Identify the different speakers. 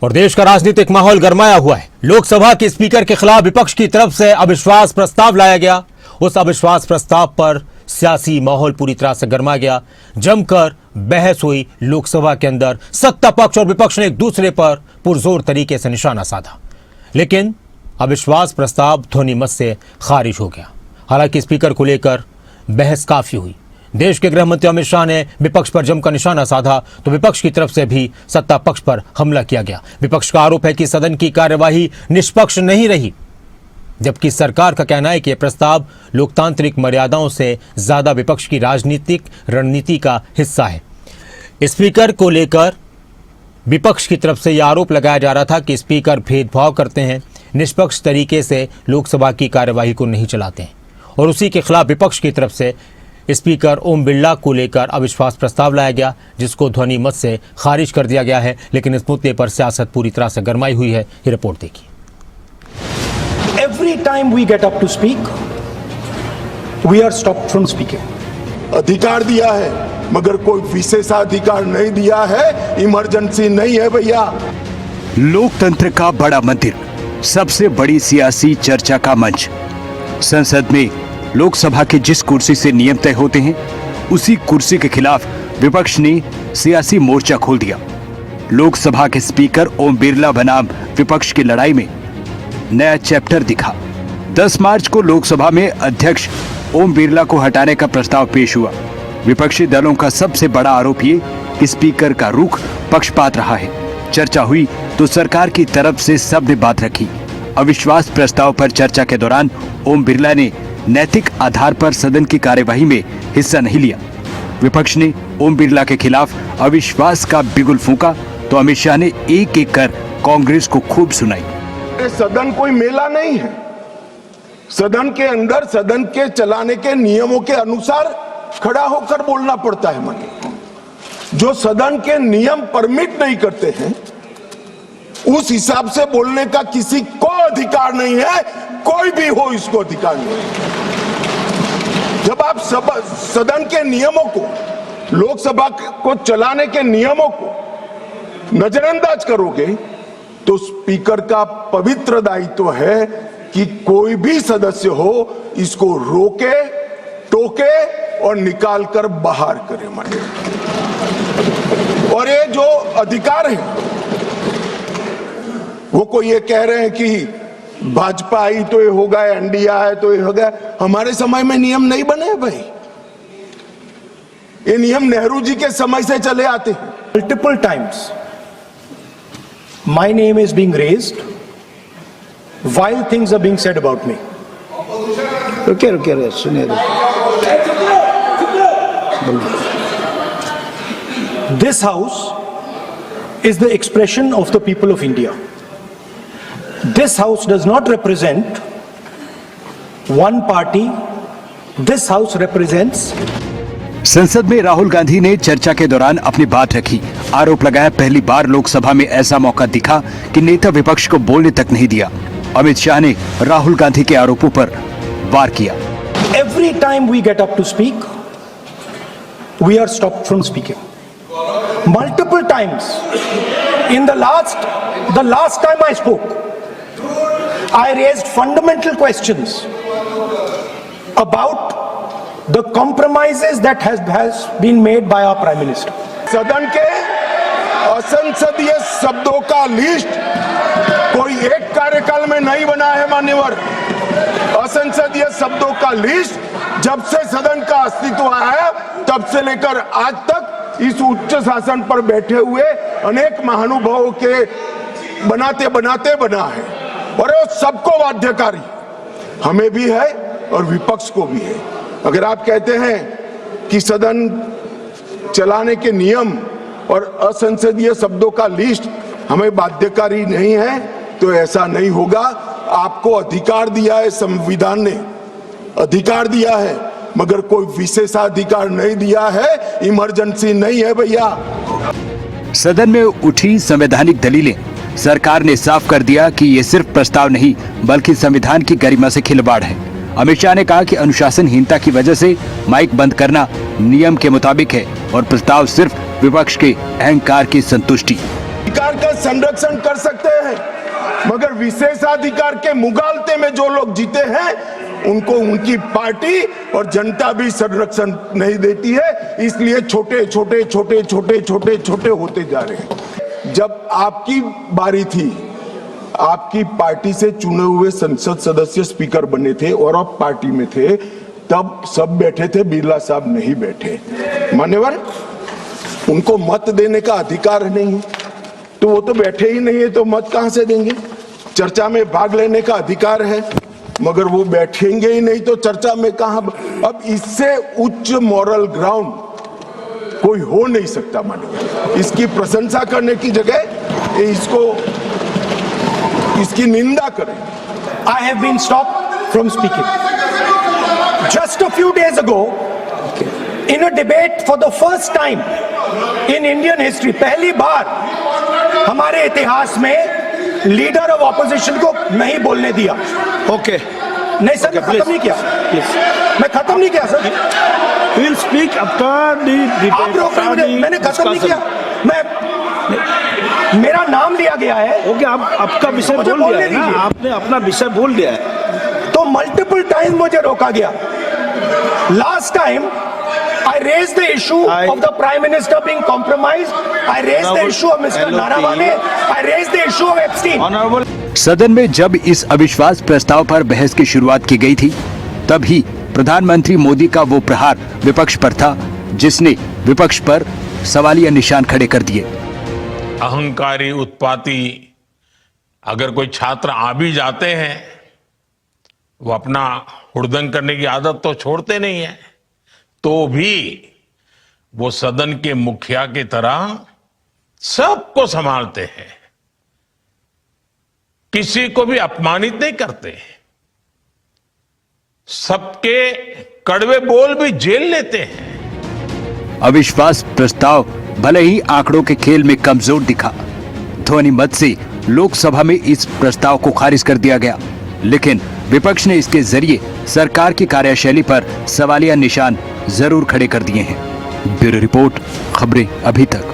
Speaker 1: और देश का राजनीतिक माहौल गरमाया हुआ है। लोकसभा के स्पीकर के खिलाफ विपक्ष की तरफ से अविश्वास प्रस्ताव लाया गया। उस अविश्वास प्रस्ताव पर सियासी माहौल पूरी तरह से गरमा गया। जमकर बहस हुई लोकसभा के अंदर। सत्ता पक्ष और विपक्ष ने एक दूसरे पर पुरजोर तरीके से निशाना साधा, लेकिन अविश्वास प्रस्ताव ध्वनिमत से खारिज हो गया। हालांकि स्पीकर को लेकर बहस काफी हुई। देश के गृह मंत्री अमित शाह ने विपक्ष पर जमकर निशाना साधा तो विपक्ष की तरफ से भी सत्ता पक्ष पर हमला किया गया। विपक्ष का आरोप है कि सदन की कार्यवाही निष्पक्ष नहीं रही, जबकि सरकार का कहना है कि यह प्रस्ताव लोकतांत्रिक मर्यादाओं से ज्यादा विपक्ष की राजनीतिक रणनीति का हिस्सा है। स्पीकर को लेकर विपक्ष की तरफ से यह आरोप लगाया जा रहा था कि स्पीकर भेदभाव करते हैं, निष्पक्ष तरीके से लोकसभा की कार्यवाही को नहीं चलाते हैं, और उसी के खिलाफ विपक्ष की तरफ से स्पीकर ओम बिरला को लेकर अविश्वास प्रस्ताव लाया गया, जिसको ध्वनि मत से खारिज कर दिया गया है। लेकिन इस मुद्दे पर सियासत पूरी तरह से गरमाई हुई है। ये रिपोर्ट देखिए।
Speaker 2: Every time we get up to speak, we are stopped from speaking.
Speaker 3: अधिकार दिया है मगर कोई विशेषाधिकार नहीं दिया है। इमरजेंसी नहीं है भैया।
Speaker 4: लोकतंत्र का बड़ा मंदिर, सबसे बड़ी सियासी चर्चा का मंच। संसद में लोकसभा के जिस कुर्सी से नियम तय होते हैं, उसी कुर्सी के खिलाफ विपक्ष ने सियासी मोर्चा खोल दिया। लोकसभा के स्पीकर ओम बिरला बनाम विपक्ष की लड़ाई में नया चैप्टर दिखा। 10 मार्च को लोकसभा में अध्यक्ष ओम बिरला को हटाने का प्रस्ताव पेश हुआ। विपक्षी दलों का सबसे बड़ा आरोप ये कि स्पीकर का रुख पक्षपात रहा है। चर्चा हुई तो सरकार की तरफ से सबने बात रखी। अविश्वास प्रस्ताव पर चर्चा के दौरान ओम बिरला ने नैतिक आधार पर सदन की कार्यवाही में हिस्सा नहीं लिया। विपक्ष ने ओम बिरला के खिलाफ अविश्वास का बिगुल फूंका तो अमित शाह ने एक एक कर कांग्रेस को खूब सुनाई।
Speaker 3: सदन कोई मेला नहीं है। सदन के अंदर सदन के चलाने के नियमों के अनुसार खड़ा होकर बोलना पड़ता है। माने जो सदन के नियम परमिट नहीं करते हैं, उस हिसाब से बोलने का किसी को अधिकार नहीं है। कोई भी हो, इसको अधिकार नहीं है। जब आप सदन के नियमों को, लोकसभा को चलाने के नियमों को नजरअंदाज करोगे तो स्पीकर का पवित्र दायित्व है कि कोई भी सदस्य हो, इसको रोके, टोके और निकाल कर बाहर करे। माने और ये जो अधिकार है, वो कोई ये कह रहे हैं कि भाजपा आई तो ये होगा, एनडीए आया तो ये होगा। हमारे समय में नियम नहीं बने भाई। ये नियम नेहरू जी के समय से चले आते हैं।
Speaker 2: Multiple times, my name is being raised while things are being said about me. रुकिए सुनिए। This house is the expression of the people of India. This house does not represent one party. This house represents.
Speaker 4: संसद में राहुल गांधी ने चर्चा के दौरान अपनी बात रखी। आरोप लगाया पहली बार लोकसभा में ऐसा मौका दिखा कि नेता विपक्ष को बोलने तक नहीं दिया। अमित शाह ने राहुल गांधी के आरोपों पर वार किया।
Speaker 2: Every time we get up to speak, we are stopped from speaking. Multiple times. In the last time I spoke, I raised fundamental questions about the compromises that has been made by our Prime Minister.
Speaker 3: सदन के असंसदीय शब्दों का list कोई एक कार्यकाल में नहीं बना है मान्यवर। असंसदीय शब्दों का लिस्ट जब से सदन का अस्तित्व आया तब से लेकर आज तक इस उच्च शासन पर बैठे हुए अनेक महानुभावों के बनाते बनाते बना है, और वो सबको बाध्यकारी, हमें भी है और विपक्ष को भी है। अगर आप कहते हैं कि सदन चलाने के नियम और असंसदीय शब्दों का लिस्ट हमें बाध्यकारी नहीं है, तो ऐसा नहीं होगा। आपको अधिकार दिया है, संविधान ने अधिकार दिया है, मगर कोई विशेषाधिकार नहीं दिया है। इमरजेंसी नहीं है भैया।
Speaker 4: सदन में उठी संवैधानिक दलीलें, सरकार ने साफ कर दिया कि ये सिर्फ प्रस्ताव नहीं बल्कि संविधान की गरिमा से खिलवाड़ है। अमित शाह ने कहा कि अनुशासनहीनता की वजह से माइक बंद करना नियम के मुताबिक है और प्रस्ताव सिर्फ विपक्ष के अहंकार की संतुष्टि।
Speaker 3: अधिकार का संरक्षण कर सकते हैं, मगर विशेषाधिकार के मुगालते में जो लोग जीते हैं उनको उनकी पार्टी और जनता भी संरक्षण नहीं देती है, इसलिए छोटे छोटे छोटे छोटे छोटे छोटे होते जा रहे हैं। जब आपकी बारी थी, आपकी पार्टी से चुने हुए संसद सदस्य स्पीकर बने थे और आप पार्टी में थे, तब सब बैठे थे, बिरला साहब नहीं बैठे। मान्यवर, उनको मत देने का अधिकार नहीं है, तो वो तो बैठे ही नहीं है, तो मत कहां से देंगे? चर्चा में भाग लेने का अधिकार है, मगर वो बैठेंगे ही नहीं, तो चर्चा में कहां? अब इससे उच्च मॉरल ग्राउंड कोई हो नहीं सकता। मानिए, इसकी प्रशंसा करने की जगह इसकी निंदा करें।
Speaker 2: I have been stopped from speaking. Just a few days ago, in a debate for the first time in Indian history, पहली बार हमारे इतिहास में लीडर ऑफ ऑपोजिशन को नहीं बोलने दिया।
Speaker 5: Okay.
Speaker 2: नहीं सर, मैं खत्म नहीं किया। मैं खत्म नहीं किया sir.
Speaker 5: We'll speak after the debate.
Speaker 2: आप रोक रहे हैं, मैंने खत्म नहीं किया। मेरा नाम लिया गया है।
Speaker 5: ओके, आप आपका विषय
Speaker 2: मुझे
Speaker 5: बोल दिया
Speaker 2: बोलने
Speaker 5: है ना,
Speaker 2: दीजिए।
Speaker 5: आपने अपना विषय बोल दिया है।
Speaker 2: तो मल्टीपल टाइम मुझे रोका गया। Last time I raised the issue of the Prime Minister being compromised. I raised the issue of Mr. Naravane. I raised the issue of Epstein.
Speaker 5: Honorable
Speaker 4: सदन में जब इस अविश्वास प्रस्ताव पर बहस की शुरुआत की गई थी, तभी प्रधानमंत्री मोदी का वो प्रहार विपक्ष पर था जिसने विपक्ष पर सवालिया निशान खड़े कर दिए।
Speaker 6: अहंकारी, उत्पाती अगर कोई छात्र आ भी जाते हैं, वो अपना हुड़दंग करने की आदत तो छोड़ते नहीं है, तो भी वो सदन के मुखिया की तरह सबको संभालते हैं, किसी को भी अपमानित नहीं करते, सबके कड़वे बोल भी झेल लेते हैं।
Speaker 4: अविश्वास प्रस्ताव भले ही आंकड़ों के खेल में कमजोर दिखा, ध्वनि मत से लोकसभा में इस प्रस्ताव को खारिज कर दिया गया, लेकिन विपक्ष ने इसके जरिए सरकार की कार्यशैली पर सवालिया निशान जरूर खड़े कर दिए हैं। ब्यूरो रिपोर्ट, खबरें अभी तक।